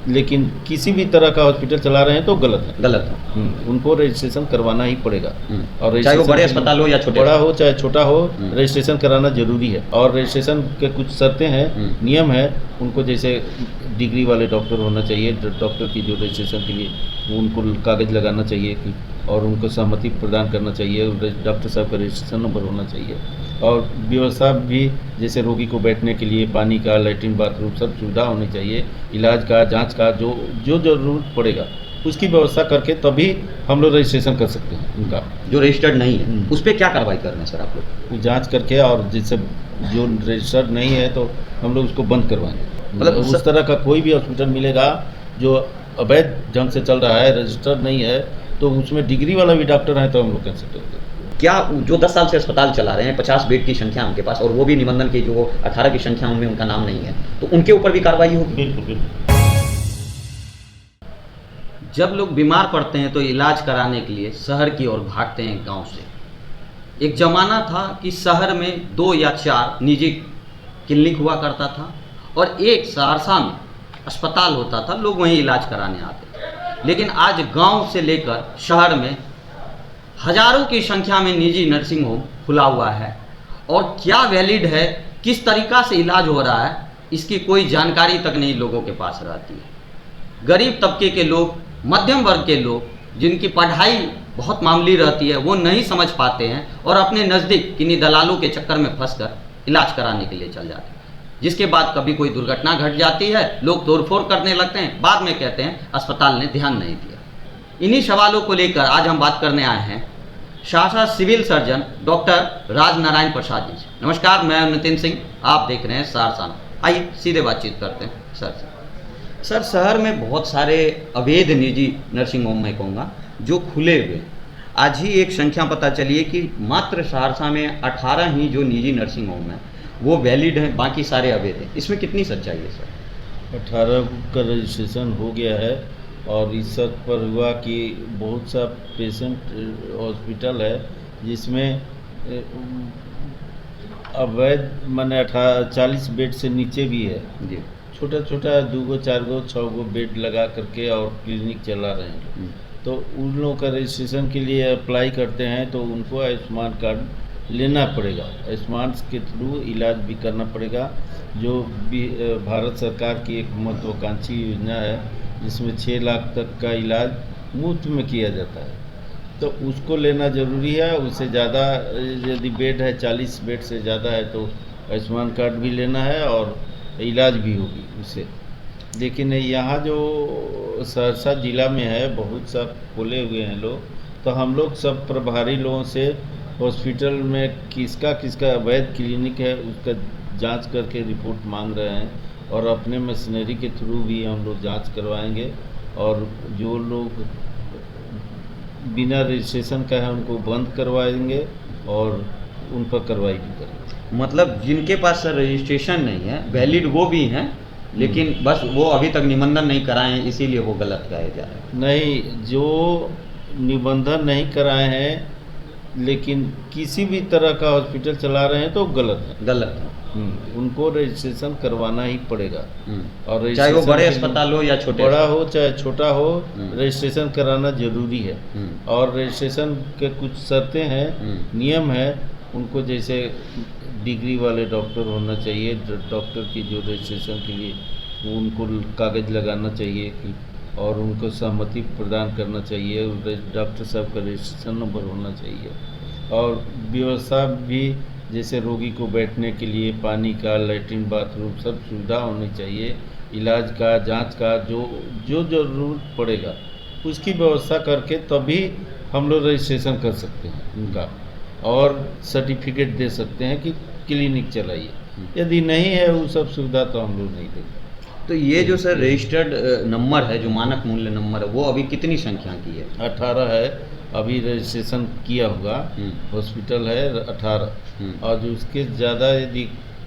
लेकिन किसी भी तरह का हॉस्पिटल चला रहे हैं तो गलत है। गलत है। उनको रजिस्ट्रेशन करवाना ही पड़ेगा। और चाहे वो रजिस्ट्रेशन बड़े अस्पताल हो या छोटे, बड़ा हो चाहे छोटा हो, रजिस्ट्रेशन कराना जरूरी है। और रजिस्ट्रेशन के कुछ शर्तें हैं, नियम है उनको, जैसे डिग्री वाले डॉक्टर होना चाहिए, डॉक्टर की जो रजिस्ट्रेशन के लिए उनको कागज़ लगाना चाहिए कि, और उनको सहमति प्रदान करना चाहिए, डॉक्टर साहब का रजिस्ट्रेशन नंबर होना चाहिए। और व्यवस्था भी, जैसे रोगी को बैठने के लिए पानी का, लैट्रिन, बाथरूम सब सुविधा होनी चाहिए, इलाज का, जांच का, जो जो ज़रूरत पड़ेगा उसकी व्यवस्था करके तभी हम लोग रजिस्ट्रेशन कर सकते हैं। उनका जो रजिस्टर्ड नहीं है उस पर क्या कार्रवाई कर रहे हैं सर आप लोग? जांच करके, और जिससे जो रजिस्टर्ड नहीं है तो हम लोग उसको बंद करवाएंगे। मतलब उस तरह का कोई भी हॉस्पिटल मिलेगा जो अवैध ढंग से चल रहा है, रजिस्टर्ड नहीं है, तो उसमें डिग्री वाला भी डॉक्टर है तो हम लोग कैंसिल कर देंगे। क्या जो 10 साल से अस्पताल चला रहे हैं, 50 बेड की संख्या उनके पास, और वो भी निबंधन की जो 18 की संख्या उनमें उनका नाम नहीं है, तो उनके ऊपर भी कार्रवाई होगी? बिल्कुल बिल्कुल। जब लोग बीमार पड़ते हैं तो इलाज कराने के लिए शहर की ओर भागते हैं गांव से। एक ज़माना था कि शहर में 2 या 4 निजी क्लिनिक हुआ करता था और एक सहरसा में अस्पताल होता था, लोग वहीं इलाज कराने आते थे। लेकिन आज गांव से लेकर शहर में हजारों की संख्या में निजी नर्सिंग होम खुला हुआ है, और क्या वैलिड है, किस तरीक़ा से इलाज हो रहा है, इसकी कोई जानकारी तक नहीं लोगों के पास रहती है। गरीब तबके के लोग, मध्यम वर्ग के लोग, जिनकी पढ़ाई बहुत मामूली रहती है, वो नहीं समझ पाते हैं और अपने नज़दीक किन्हीं दलालों के चक्कर में फंसकर इलाज कराने के लिए चल जाते हैं, जिसके बाद कभी कोई दुर्घटना घट जाती है, लोग तोड़फोड़ करने लगते हैं, बाद में कहते हैं अस्पताल ने ध्यान नहीं दिया। इन्हीं सवालों को लेकर आज हम बात करने आए हैं Saharsa civil surgeon doctor Rajnarayan Prasad ji से। नमस्कार, मैं नितिन सिंह, आप देख रहे हैं सहरसा। आइए सीधे बातचीत करते हैं सर से। सर, शहर में बहुत सारे अवैध निजी नर्सिंग होम, मैं कहूँगा, जो खुले हुए। आज ही एक संख्या पता चली है कि मात्र सहरसा में 18 ही जो निजी नर्सिंग होम हैं वो वैलिड हैं, बाकी सारे अवैध हैं। इसमें कितनी सच्चाई है सर? 18 का रजिस्ट्रेशन हो गया है, और इस शर्त पर हुआ कि बहुत सा पेशेंट हॉस्पिटल है जिसमें अवैध माने 40 बेड से नीचे भी है जी। छोटा छोटा 2 गो 4 गो 6 गो बेड लगा करके और क्लिनिक चला रहे हैं। तो उन लोगों का रजिस्ट्रेशन के लिए अप्लाई करते हैं तो उनको आयुष्मान कार्ड लेना पड़ेगा, आयुष्मान के थ्रू इलाज भी करना पड़ेगा, जो भी भारत सरकार की एक महत्वाकांक्षी योजना है जिसमें 6 लाख तक का इलाज मुफ्त में किया जाता है। तो उसको लेना ज़रूरी है। उससे ज़्यादा यदि बेड है, 40 बेड से ज़्यादा है, तो आयुष्मान कार्ड भी लेना है और इलाज भी होगी उससे। लेकिन यहाँ जो सहरसा ज़िला में है, बहुत सा खोले हुए हैं लोग, तो हम लोग सब प्रभारी लोगों से हॉस्पिटल में किसका किसका अवैध क्लिनिक है उसका जांच करके रिपोर्ट मांग रहे हैं, और अपने मशीनरी के थ्रू भी हम लोग जांच करवाएंगे, और जो लोग बिना रजिस्ट्रेशन का है उनको बंद करवाएंगे और उन पर कार्रवाई भी करेंगे। मतलब जिनके पास सर रजिस्ट्रेशन नहीं है, वैलिड वो भी हैं, लेकिन बस वो अभी तक निबंधन नहीं कराए हैं, इसीलिए वो गलत कहे जा रहे हैं। नहीं, जो निबंधन नहीं कराए हैं लेकिन किसी भी तरह का हॉस्पिटल चला रहे हैं तो गलत है। गलत है। उनको रजिस्ट्रेशन करवाना ही पड़ेगा। और चाहे वो बड़े अस्पताल हो या छोटे, बड़ा हो चाहे छोटा हो, रजिस्ट्रेशन कराना जरूरी है। और रजिस्ट्रेशन के कुछ शर्तें हैं, नियम है उनको, जैसे डिग्री वाले डॉक्टर होना चाहिए, डॉक्टर की जो रजिस्ट्रेशन के लिए उनको कागज़ लगाना चाहिए कि, और उनको सहमति प्रदान करना चाहिए, डॉक्टर साहब का रजिस्ट्रेशन नंबर होना चाहिए। और व्यवस्था भी, जैसे रोगी को बैठने के लिए पानी का, लैट्रिन, बाथरूम सब सुविधा होनी चाहिए, इलाज का, जांच का, जो जो ज़रूरत पड़ेगा उसकी व्यवस्था करके तभी हम लोग रजिस्ट्रेशन कर सकते हैं उनका, और सर्टिफिकेट दे सकते हैं कि क्लिनिक चलाइए। यदि नहीं है वो सब सुविधा तो हम लोग नहीं देंगे। तो ये जो सर रजिस्टर्ड नंबर है, जो मानक मूल्य नंबर है, वो अभी कितनी संख्या की है? 18 है, अभी रजिस्ट्रेशन किया हुआ हॉस्पिटल है 18। और जो उसके ज़्यादा यदि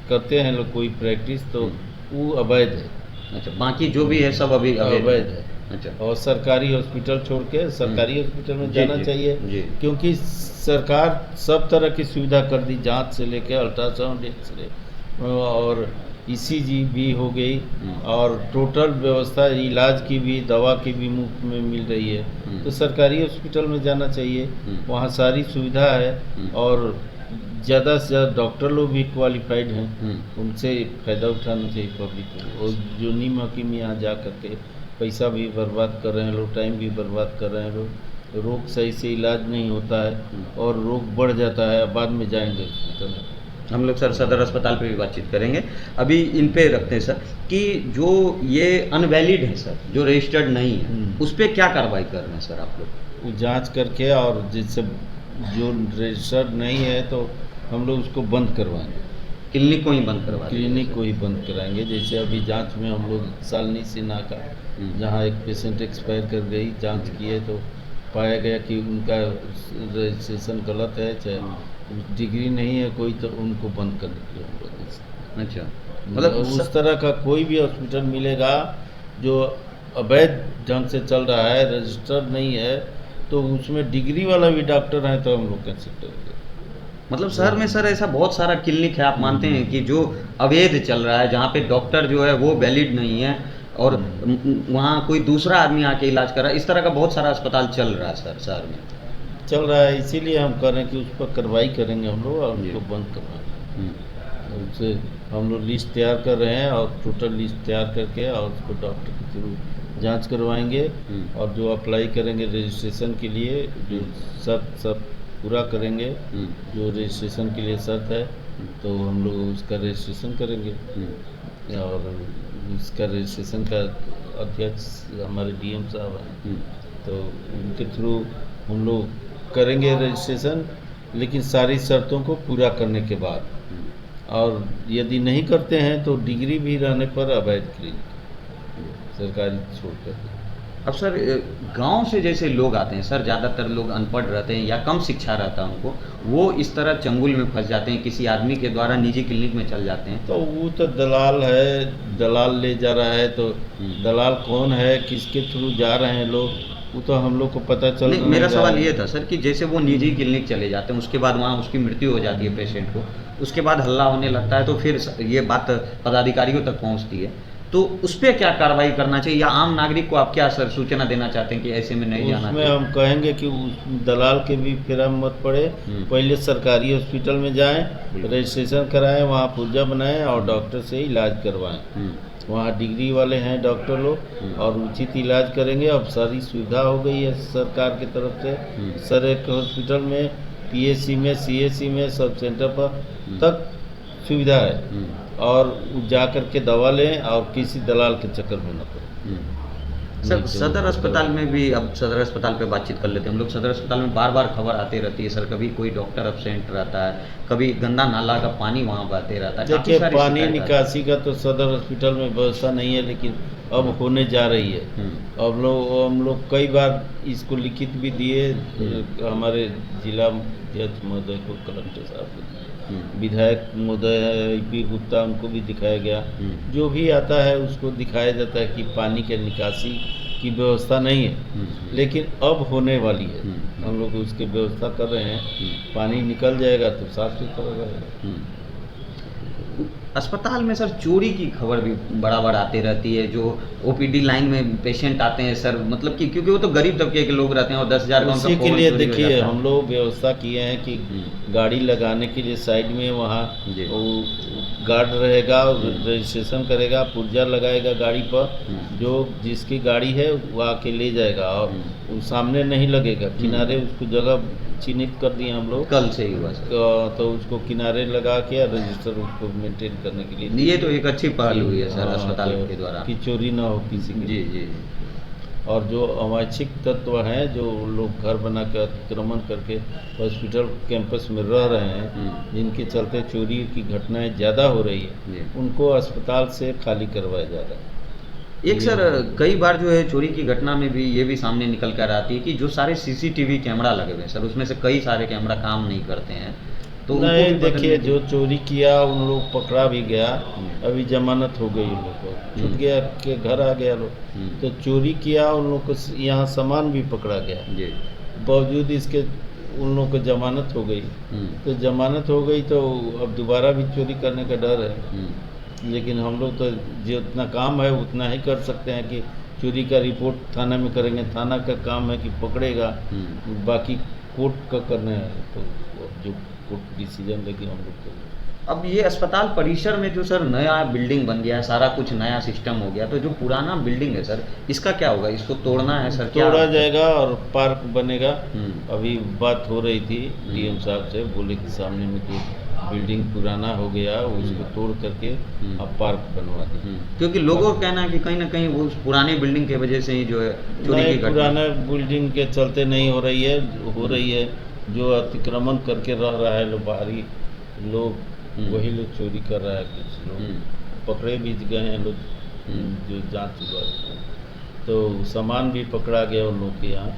करते हैं लोग कोई प्रैक्टिस तो वो अवैध है। अच्छा, बाकी जो भी है सब अभी अवैध है। अच्छा। और सरकारी हॉस्पिटल छोड़ के सरकारी हॉस्पिटल में जाना चाहिए, क्योंकि सरकार सब तरह की सुविधा कर दी, जांच से लेके अल्ट्रासाउंड, एक्सरे और ईसीजी भी हो गई और टोटल व्यवस्था इलाज की भी, दवा की भी मुफ्त में मिल रही है। तो सरकारी हॉस्पिटल में जाना चाहिए, वहाँ सारी सुविधा है और ज़्यादा से ज़्यादा डॉक्टर लोग भी क्वालिफाइड हैं, उनसे फ़ायदा उठाना चाहिए पब्लिक को। और जो नीम हकीम यहाँ जा करके पैसा भी बर्बाद कर रहे हैं लोग, टाइम भी बर्बाद कर रहे हैं लोग, रोग सही से इलाज नहीं होता है और रोग बढ़ जाता है, बाद में जाएंगे हॉस्पिटल में। हम लोग सर सदर अस्पताल पे भी बातचीत करेंगे। अभी इन पे रखते हैं सर कि जो ये अनवैलिड है सर, जो रजिस्टर्ड नहीं है, उस पर क्या कार्रवाई कर रहे हैं सर आप लोग? वो जांच करके और जिससे जो रजिस्टर्ड नहीं है तो हम लोग उसको बंद करवाएंगे, क्लिनिक को ही बंद करवा देंगे? क्लिनिक को ही बंद कराएंगे। जैसे अभी जांच में हम लोग सालनी सिन्हा का, जहाँ एक पेशेंट एक्सपायर कर गई, जांच किए तो पाया गया कि उनका रजिस्ट्रेशन गलत है, चाहे डिग्री नहीं है कोई, तो उनको बंद कर देंगे हम लोग। अच्छा, मतलब उस तरह का कोई भी हॉस्पिटल मिलेगा जो अवैध ढंग से चल रहा है, रजिस्टर्ड नहीं है, तो उसमें डिग्री वाला भी डॉक्टर है तो हम लोग कैंसिल करेंगे। मतलब शहर में सर ऐसा बहुत सारा क्लिनिक है, आप मानते हैं कि जो अवैध चल रहा है, जहाँ पे डॉक्टर जो है वो वैलिड नहीं है और वहाँ कोई दूसरा आदमी आके इलाज कर रहा है, इस तरह का बहुत सारा अस्पताल चल रहा है सर शहर में चल रहा है। इसीलिए हम कह रहे हैं कि उस पर कार्रवाई करेंगे हम लोग और उसको बंद करवाएंगे। उससे हम लोग लिस्ट तैयार कर रहे हैं और टोटल लिस्ट तैयार करके और उसको डॉक्टर के थ्रू जांच करवाएंगे और जो अप्लाई करेंगे रजिस्ट्रेशन के लिए, जो शर्त सब पूरा करेंगे, जो रजिस्ट्रेशन के लिए शर्त है तो हम लोग उसका रजिस्ट्रेशन करेंगे। और इसका रजिस्ट्रेशन का अध्यक्ष हमारे डीएम साहब हैं, तो उनके थ्रू हम लोग करेंगे रजिस्ट्रेशन, लेकिन सारी शर्तों को पूरा करने के बाद। और यदि नहीं करते हैं तो डिग्री भी रहने पर अवैध क्लिनिक सरकारी छोड़कर। अब सर गांव से जैसे लोग आते हैं सर, ज़्यादातर लोग अनपढ़ रहते हैं या कम शिक्षा रहता है उनको, वो इस तरह चंगुल में फंस जाते हैं, किसी आदमी के द्वारा निजी क्लिनिक में चल जाते हैं। तो वो तो दलाल है, दलाल ले जा रहा है, तो दलाल कौन है, किसके थ्रू जा रहे हैं लोग, वो तो हम लोग को पता चल नहीं, मेरा सवाल ये था सर कि जैसे वो निजी क्लिनिक चले जाते हैं, उसके बाद वहाँ उसकी मृत्यु हो जाती है पेशेंट को, उसके बाद हल्ला होने लगता है, तो फिर ये बात पदाधिकारियों तक पहुँचती है, तो उस पर क्या कार्रवाई करना चाहिए, या आम नागरिक को आप क्या सर सूचना देना चाहते हैं कि ऐसे में नहीं जाना चाहिए? उसमें हम कहेंगे कि उस दलाल के भी फेरा में मत पड़े, पहले सरकारी हॉस्पिटल में जाएं, रजिस्ट्रेशन कराएं, वहाँ पुर्जा बनाएं और डॉक्टर से इलाज करवाएं। वहाँ डिग्री वाले हैं डॉक्टर लोग और उचित इलाज करेंगे। अब सारी सुविधा हो गई है सरकार की तरफ से, सर एक हॉस्पिटल में, पीएचसी में, सीएचसी में, सब सेंटर पर तक सुविधा है और जा कर के दवा लें और किसी दलाल के चक्कर में न पड़े। सर सदर अस्पताल में भी, अब सदर अस्पताल पे बातचीत कर लेते हैं हम लोग। सदर अस्पताल में बार बार खबर आती रहती है सर, कभी कोई डॉक्टर एब्सेंट रहता है, कभी गंदा नाला का पानी वहाँ बहते रहता है। देखिए, पानी निकासी का तो सदर हॉस्पिटल में व्यवस्था नहीं है, लेकिन अब होने जा रही है। अब हम लोग कई बार इसको लिखित भी दिए हमारे जिला अध्यक्ष महोदय को, कलेक्टर साहब को, विधायक महोदय है पी गुप्ता, उनको भी दिखाया गया। जो भी आता है उसको दिखाया जाता है कि पानी के निकासी की व्यवस्था नहीं है, लेकिन अब होने वाली है। हम लोग उसकी व्यवस्था कर रहे हैं, पानी निकल जाएगा तो साफ सुथरा रहेगा। अस्पताल में सर चोरी की खबर भी बराबर आती रहती है, जो ओपीडी लाइन में पेशेंट आते हैं सर, मतलब कि क्योंकि वो तो गरीब तबके के लोग रहते हैं और 10,000 का उसी के लिए देखिए हम लोग व्यवस्था किए हैं कि गाड़ी लगाने के लिए साइड में वहाँ वो गार्ड रहेगा, रजिस्ट्रेशन करेगा, पुर्जा लगाएगा गाड़ी पर, जो जिसकी गाड़ी है वो आके ले जाएगा और वो सामने नहीं लगेगा, किनारे उसको जगह चिन्हित कर दिए हम लोग, कल से ही हुआ सर। तो उसको किनारे लगा के रजिस्टर उसको मेंटेन करने के लिए। ये तो एक अच्छी पहल हुई है सर अस्पताल के द्वारा, कि चोरी ना हो किसी की। जी जी। और जो अवैच्छिक तत्व हैं, जो लोग घर बना के अतिक्रमण करके हॉस्पिटल कैंपस में रह रहे हैं, जिनके चलते चोरी की घटनाएं ज़्यादा हो रही है, उनको अस्पताल से खाली करवाया जा रहा है। एक सर कई बार जो है चोरी की घटना में भी ये भी सामने निकल कर आती है कि जो सारे सीसीटीवी कैमरा लगे हुए हैं सर, उसमें से कई सारे कैमरा काम नहीं करते हैं, तो नहीं देखिए, जो चोरी किया उन लोग पकड़ा भी गया, अभी जमानत हो गई उन लोग को, छूट गया के घर आ गया लोग। तो चोरी किया उन लोग को, यहाँ सामान भी पकड़ा गया, बावजूद इसके उन लोग को जमानत हो गई। तो जमानत हो गई तो अब दोबारा भी चोरी करने का डर है, लेकिन हम लोग तो जितना काम है उतना ही कर सकते हैं कि चोरी का रिपोर्ट थाना में करेंगे, थाना का काम है कि पकड़ेगा, बाकी कोर्ट का करना है, तो जो कोर्ट डिसीजन लेगी हम लोग को। अब ये अस्पताल परिसर में जो सर नया बिल्डिंग बन गया है, सारा कुछ नया सिस्टम हो गया, तो जो पुराना बिल्डिंग है सर, इसका क्या होगा? इसको तोड़ना है सर? क्या तोड़ा जाएगा और पार्क बनेगा। हम्म, अभी बात हो रही थी डीएम साहब से, बोले कि सामने में जो बिल्डिंग पुराना हो गया उसको तोड़ करके अब पार्क बनवा दी। क्योंकि लोगों का कहना है कि कहीं ना कहीं वो उस पुरानी बिल्डिंग की वजह से ही जो है चोरी की नहीं, घटना। पुराना बिल्डिंग के चलते नहीं हो रही है, हो रही है जो अतिक्रमण करके रह रहा है लोग, बाहरी लोग, वही लोग चोरी कर रहा है। कुछ लोग पकड़े भी गए हैं लोग, जो जांच हुआ तो सामान भी पकड़ा गया उन लोग के यहाँ।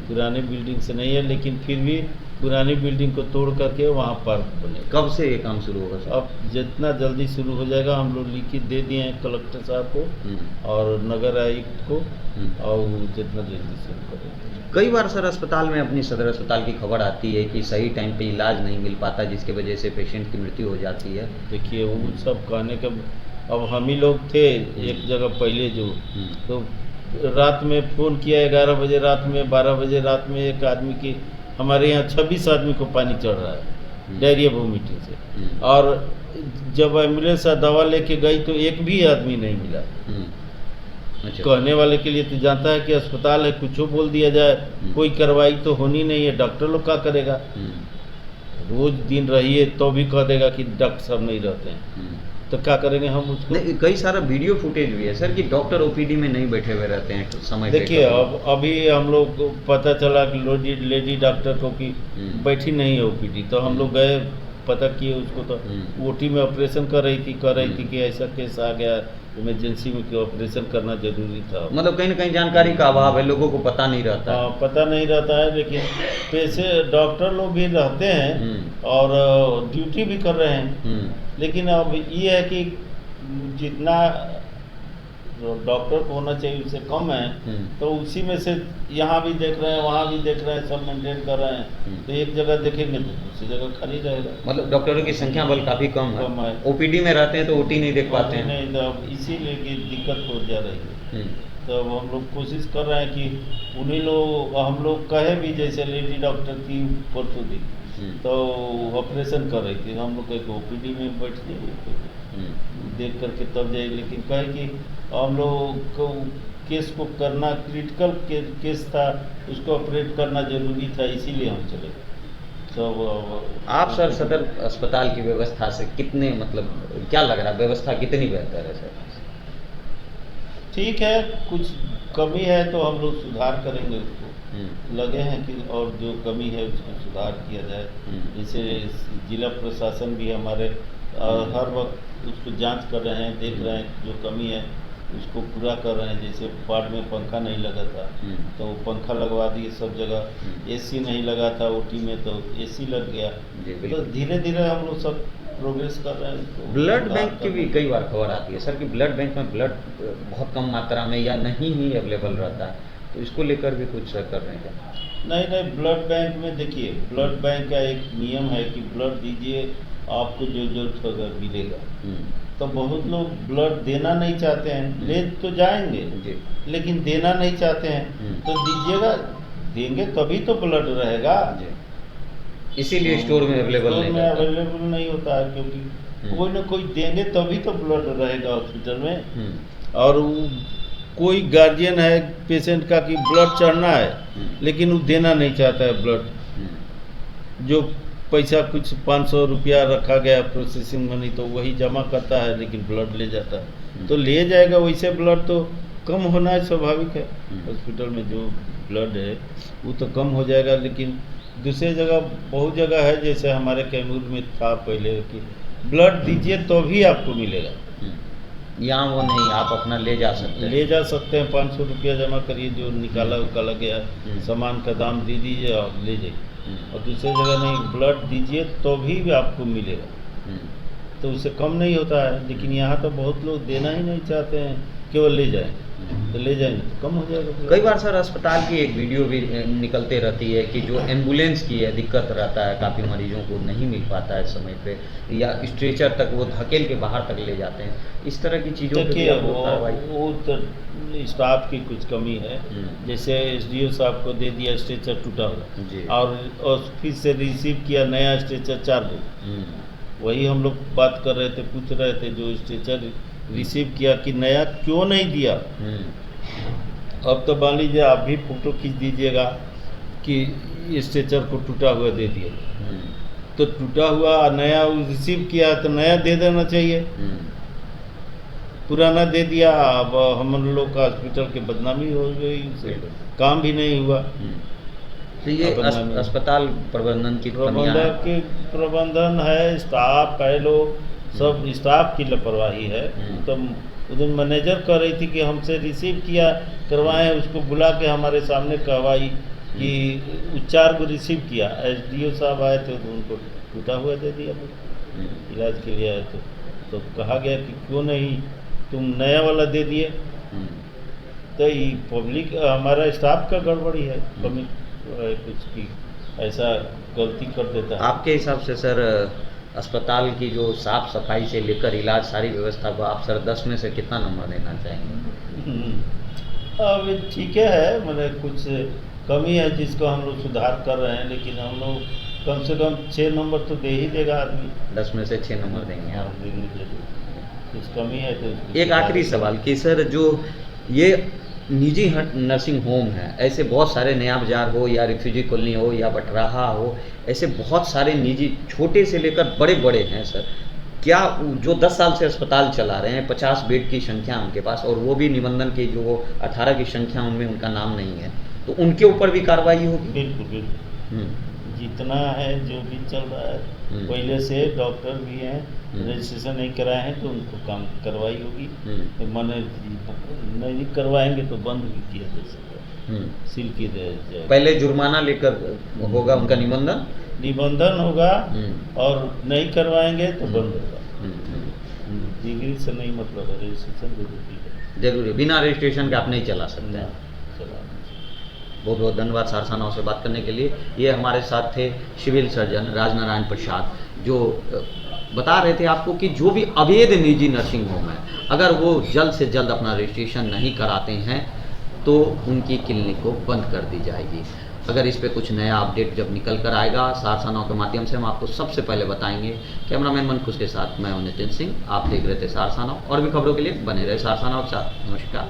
पुरानी बिल्डिंग से नहीं है, लेकिन फिर भी पुरानी बिल्डिंग को तोड़ करके वहाँ पार्क बनेगा। कब से ये काम शुरू होगा सर? अब जितना जल्दी शुरू हो जाएगा, हम लोग लिखित दे दिए हैं कलेक्टर साहब को और नगर आयुक्त को, और जितना जल्दी शुरू करेंगे। कई बार सर अस्पताल में, अपनी सदर अस्पताल की खबर आती है कि सही टाइम पे इलाज नहीं मिल पाता, जिसकी वजह से पेशेंट की मृत्यु हो जाती है। देखिए वो सब कहने का, अब हम ही लोग थे एक जगह पहले जो, तो रात में फ़ोन किया 11 बजे रात में, 12 बजे रात में, एक आदमी की, हमारे यहाँ 26 आदमी को पानी चढ़ रहा है डायरिया वोमिटिंग से, और जब एम्बुलेंस दवा लेके गई तो एक भी आदमी नहीं मिला। अच्छा। कहने वाले के लिए तो जानता है कि अस्पताल है, कुछ बोल दिया जाए, कोई कार्रवाई तो होनी नहीं है, डॉक्टर लोग क्या करेगा? रोज दिन रहिए तो भी कह देगा कि डॉक्टर साहब नहीं रहते हैं, तो क्या करेंगे हम उसको? नहीं, कई सारा वीडियो फुटेज भी है सर कि डॉक्टर ओपीडी में नहीं बैठे हुए रहते हैं समय पे। देखिए अब अभी हम लोग को पता चला कि लेडी डॉक्टर को कि बैठी नहीं है ओपीडी, तो हम लोग गए, पता किए उसको, तो ओटी में ऑपरेशन कर रही थी कि ऐसा केस आ गया इमरजेंसी में कि ऑपरेशन करना जरूरी था। मतलब कहीं ना कहीं जानकारी का अभाव है, लोगों को पता नहीं रहता है। पता नहीं रहता है, लेकिन पैसे डॉक्टर लोग भी रहते हैं और ड्यूटी भी कर रहे हैं, लेकिन अब ये है कि जितना डॉक्टर को होना चाहिए उससे कम है, तो उसी में से यहाँ भी देख रहे हैं, वहाँ भी देख रहे हैं, सब मेंटेन कर रहे हैं, तो एक जगह देखेंगे तो दूसरी जगह खाली रहेगा। मतलब डॉक्टरों की संख्या बल काफ़ी कम है। ओपीडी में रहते हैं तो ओटी नहीं देख पाते हैं। नहीं, तो इसीलिए कि दिक्कत हो जा रही है। तो अब हम लोग कोशिश कर रहे हैं कि उन्हीं लोग, हम लोग कहे भी, जैसे लेडी डॉक्टर थी परसों दिन, तो ऑपरेशन कर रही थी, हम लोग एक ओपीडी में बैठ गए देख करके तब जाए, लेकिन कहे कि हम लोग को केस को करना, क्रिटिकल केस था, उसको ऑपरेट करना जरूरी था, इसीलिए हम चले गए। तो आप सर सदर अस्पताल की व्यवस्था से कितने, मतलब क्या लग रहा है, व्यवस्था कितनी बेहतर है सर? ठीक है, कुछ कमी है तो हम लोग सुधार करेंगे उसको, लगे हैं कि और जो कमी है उसको सुधार किया जाए। जैसे जिला प्रशासन भी हमारे हर वक्त उसको जांच कर रहे हैं, देख रहे हैं जो कमी है उसको पूरा कर रहे हैं। जैसे वार्ड में पंखा नहीं लगा था तो पंखा लगवा दिए सब जगह, एसी नहीं लगा था ओटी में तो एसी लग गया। तो धीरे धीरे हम लोग सब प्रोग्रेस कर रहे हैं। ब्लड बैंक की भी कई बार खबर आती है सर कि ब्लड बैंक में ब्लड बहुत कम मात्रा में या नहीं ही अवेलेबल रहता है, तो इसको लेकर भी कुछ सर कर रहे हैं क्या? नहीं, ब्लड बैंक में देखिए, ब्लड बैंक का एक नियम है कि ब्लड दीजिए, आपको जो जरूरत होगा मिलेगा। तो बहुत लोग ब्लड देना नहीं चाहते हैं, ले तो जाएंगे लेकिन देना नहीं चाहते हैं, तो दीजिएगा, देंगे तभी तो ब्लड रहेगा। इसीलिए स्टोर में अवेलेबल नहीं होता है, क्योंकि कोई ना कोई देंगे तभी तो ब्लड रहेगा हॉस्पिटल में। और कोई गार्जियन है पेशेंट का कि ब्लड चढ़ना है लेकिन वो देना नहीं चाहता है ब्लड, जो पैसा कुछ 500 रुपया रखा गया प्रोसेसिंग मनी, तो वही जमा करता है लेकिन ब्लड ले जाता है, तो ले जाएगा। वैसे ब्लड तो कम होना है, स्वाभाविक है, हॉस्पिटल में जो ब्लड है वो तो कम हो जाएगा। लेकिन दूसरी जगह, बहुत जगह है, जैसे हमारे कैमूर में था पहले कि ब्लड दीजिए तो भी आपको मिलेगा, यहाँ वो नहीं, आप अपना ले जा सकते हैं, 500 रुपया जमा करिए, जो निकाला उकाला गया सामान का दाम दे दीजिए और ले जाइए। और दूसरी जगह नहीं, ब्लड दीजिए तो भी आपको मिलेगा, तो उससे कम नहीं होता है। लेकिन यहाँ तो बहुत लोग देना ही नहीं चाहते हैं, केवल ले जाएं। तो ले जाएंगे तो कम हो जाएगा। कई बार सर अस्पताल की एक वीडियो भी निकलते रहती है कि जो एम्बुलेंस की है दिक्कत रहता है, काफ़ी मरीजों को नहीं मिल पाता है समय पे, या स्ट्रेचर तक वो धकेल के बाहर तक ले जाते हैं, इस तरह की चीज़ों पे भी देखिए आप लोग कार्रवाई। वो तो स्टाफ की कुछ कमी है। जैसे एसडीओ साहब को दे दिया स्ट्रेचर टूटा जी। हुआ और फिर से रिसीव किया नया स्ट्रेचर 4 गो। वही हम लोग बात कर रहे थे, पूछ रहे थे जो स्ट्रेचर रिसीव किया कि नया क्यों नहीं दिया। अब तो मान लीजिए आप भी फोटो खींच दीजिएगा कि स्ट्रेचर को टूटा हुआ दे दिया, तो टूटा हुआ नया रिसीव किया तो नया दे देना चाहिए। पुराना दे दिया, अब हम लोग का हॉस्पिटल की बदनामी हो गई, उससे काम भी नहीं हुआ। तो ये अस्पताल प्रबंधन की प्रबंधन है, स्टाफ कह लो, सब स्टाफ की लापरवाही है। तो उधर मैनेजर कह रही थी कि हमसे रिसीव किया करवाएं, उसको बुला के हमारे सामने कहवाई कि 4 को रिसीव किया। एसडीओ साहब आए थे तो उनको टूटा हुआ दे दिया इलाज के लिए आए तो कहा गया कि क्यों नहीं तुम नया वाला दे दिए। तो ये पब्लिक हमारा स्टाफ का गड़बड़ी है, कमी कुछ की ऐसा गलती कर देता है। आपके हिसाब से सर अस्पताल की जो साफ सफाई से लेकर इलाज सारी व्यवस्था को आप सर 10 में से कितना नंबर देना चाहेंगे? अब ठीक है, मतलब कुछ कमी है जिसको हम लोग सुधार कर रहे हैं, लेकिन हम लोग कम से कम 6 नंबर तो दे ही देगा आदमी। 10 में से 6 नंबर देंगे आप? कुछ कमी है तो एक आखिरी सवाल कि सर जो ये निजी नर्सिंग होम है, ऐसे बहुत सारे नया बाजार हो या रिफ्यूजी कॉलोनी हो या बटराहा हो, ऐसे बहुत सारे निजी छोटे से लेकर बड़े बड़े हैं सर। क्या जो 10 साल से अस्पताल चला रहे हैं, 50 बेड की संख्या उनके पास, और वो भी निबंधन की जो 18 की संख्या उनमें उनका नाम नहीं है, तो उनके ऊपर भी कार्रवाई होगी? बिल्कुल बिल्कुल। जितना है जो भी चल रहा है, पहले से डॉक्टर भी हैं, रजिस्ट्रेशन नहीं कराए हैं तो उनको काम करवाई होगी। मैंने नहीं करवाएंगे तो बंद भी किया जा सकता, सील किया जाए। पहले जुर्माना लेकर होगा उनका निबंधन होगा, और नहीं करवाएंगे तो बंद होगा। डिग्री से नहीं मतलब है, रजिस्ट्रेशन जरूरी है, बिना रजिस्ट्रेशन के आप नहीं चला सकते हैं। बहुत बहुत धन्यवाद सारसानाओं से बात करने के लिए। ये हमारे साथ थे सिविल सर्जन राजनारायण प्रसाद, जो बता रहे थे आपको कि जो भी अवैध निजी नर्सिंग होम है, अगर वो जल्द से जल्द अपना रजिस्ट्रेशन नहीं कराते हैं तो उनकी क्लिनिक को बंद कर दी जाएगी। अगर इस पे कुछ नया अपडेट जब निकल कर आएगा सारसानाओं के माध्यम से हम आपको सबसे पहले बताएंगे। कैमरामैन मनखुश के साथ मैं हूं नितिन सिंह, आप देख रहे थे सारसानाओं। और भी खबरों के लिए बने रहे सारसानाओं के साथ। नमस्कार।